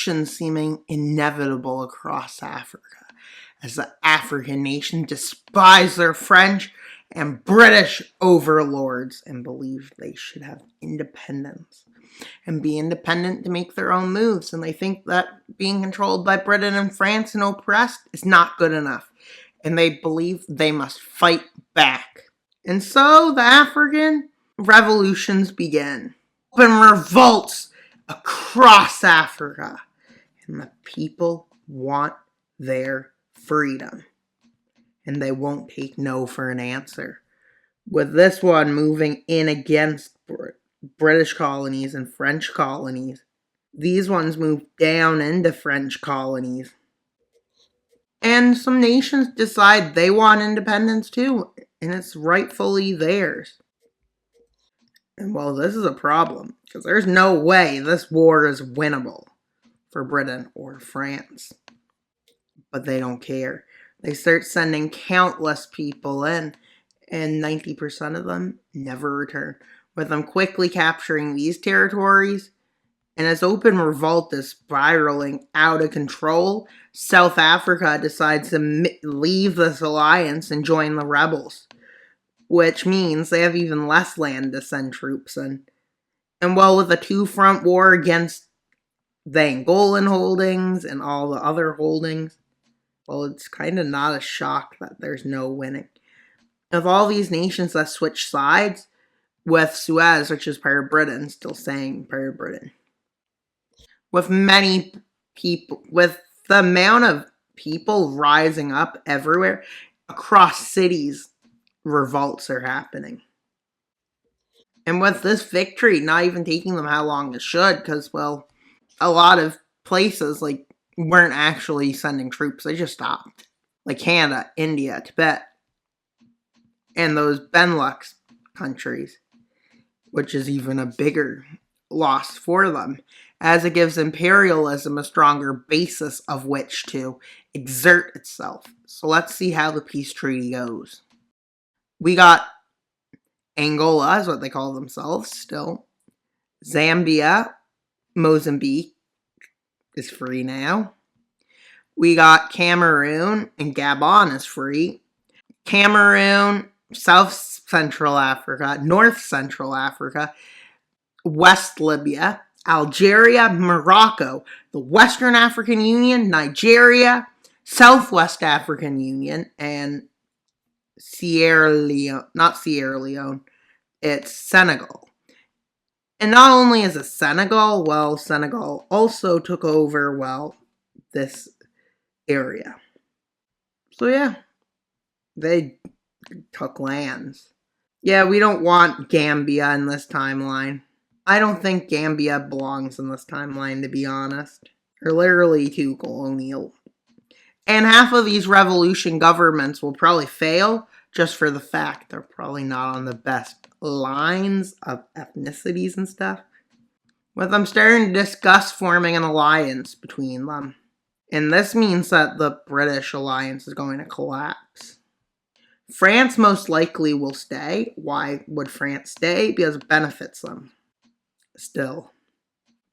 revolution seeming inevitable across Africa, as the African nations despise their French and British overlords and believe they should have independence and be independent to make their own moves. And they think that being controlled by Britain and France and oppressed is not good enough. And they believe they must fight back. And so the African revolutions begin. Open revolts across Africa. And the people want their freedom. And they won't take no for an answer. With this one moving in against British colonies and French colonies, these ones move down into French colonies. And some nations decide they want independence too, and it's rightfully theirs. And well, this is a problem, because there's no way this war is winnable for Britain or France. But they don't care. They start sending countless people in, and 90% of them never return, with them quickly capturing these territories. And as open revolt is spiraling out of control, South Africa decides to leave this alliance and join the rebels, which means they have even less land to send troops in. And well, with a two-front war against the Angolan holdings and all the other holdings, well, it's kind of not a shock that there's no winning. Of all these nations that switch sides, with Suez, which is part of Britain, still saying part of Britain. With many people, with the amount of people rising up everywhere, across cities, revolts are happening. And with this victory, not even taking them how long it should, because, well, a lot of places, like, weren't actually sending troops, they just stopped. Like Canada, India, Tibet, and those Benelux countries, which is even a bigger loss for them, as it gives imperialism a stronger basis of which to exert itself. So let's see how the peace treaty goes. We got Angola, is what they call themselves still. Zambia, Mozambique is free now. We got Cameroon, and Gabon is free. Cameroon, South Central Africa, North Central Africa, West Libya, Algeria, Morocco, the Western African Union, Nigeria, Southwest African Union, and Sierra Leone, not Sierra Leone, it's Senegal. And not only is it Senegal, well, Senegal also took over, well, this area. So yeah, they took lands. Yeah, we don't want Gambia in this timeline. I don't think Gambia belongs in this timeline, to be honest. They're literally too colonial. And half of these revolution governments will probably fail just for the fact they're probably not on the best lines of ethnicities and stuff. With them starting to discuss forming an alliance between them. And this means that the British alliance is going to collapse. France most likely will stay. Why would France stay? Because it benefits them. Still.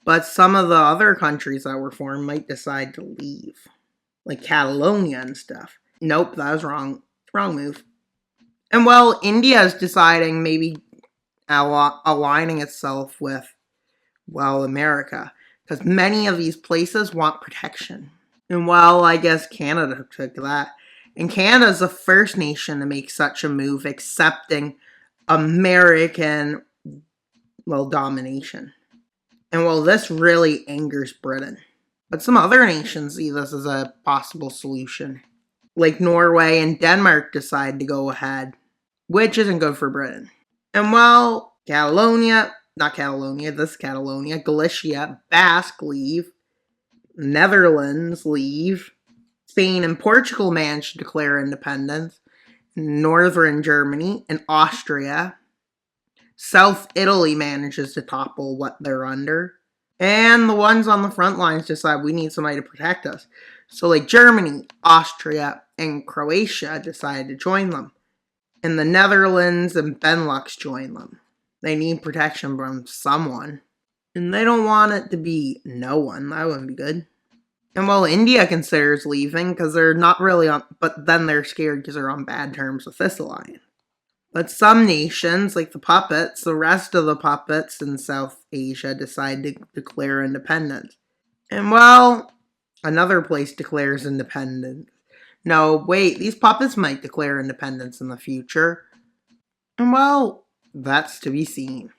But some of the other countries that were formed might decide to leave. Like Catalonia and stuff. Nope, that was wrong. Wrong move. And well, India is deciding maybe aligning itself with, well, America. Because many of these places want protection. And well, I guess Canada took that. And Canada is the first nation to make such a move, accepting American, well, domination. And well, this really angers Britain. But some other nations see this as a possible solution. Like Norway and Denmark decide to go ahead, which isn't good for Britain. And well, Galicia, Basque leave, Netherlands leave, Spain and Portugal managed to declare independence, Northern Germany and Austria, South Italy manages to topple what they're under, and the ones on the front lines decide we need somebody to protect us. So like Germany, Austria, and Croatia decided to join them. And the Netherlands and Benelux join them. They need protection from someone. And they don't want it to be no one. That wouldn't be good. And well, India considers leaving because they're not really on, but then they're scared because they're on bad terms with this alliance. But some nations, like the puppets, the rest of the puppets in South Asia decide to declare independence. And well, another place declares independence. No, wait, these puppets might declare independence in the future. And well, that's to be seen.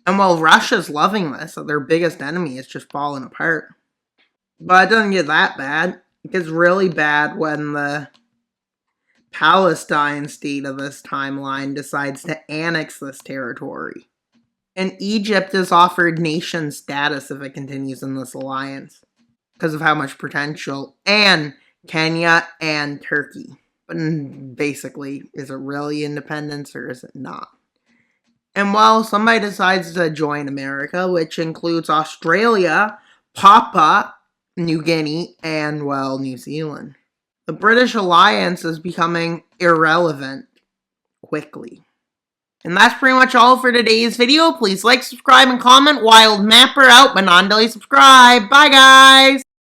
And while Russia's loving this, so their biggest enemy is just falling apart. But it doesn't get that bad. It gets really bad when the Palestine state of this timeline decides to annex this territory. And Egypt is offered nation status if it continues in this alliance because of how much potential. And Kenya and Turkey. But basically, is it really independence or is it not? And while somebody decides to join America, which includes Australia, Papua New Guinea, and, well, New Zealand, the British alliance is becoming irrelevant quickly. And that's pretty much all for today's video. Please like, subscribe, and comment. Wild Mapper out, but not until you subscribe. Bye, guys!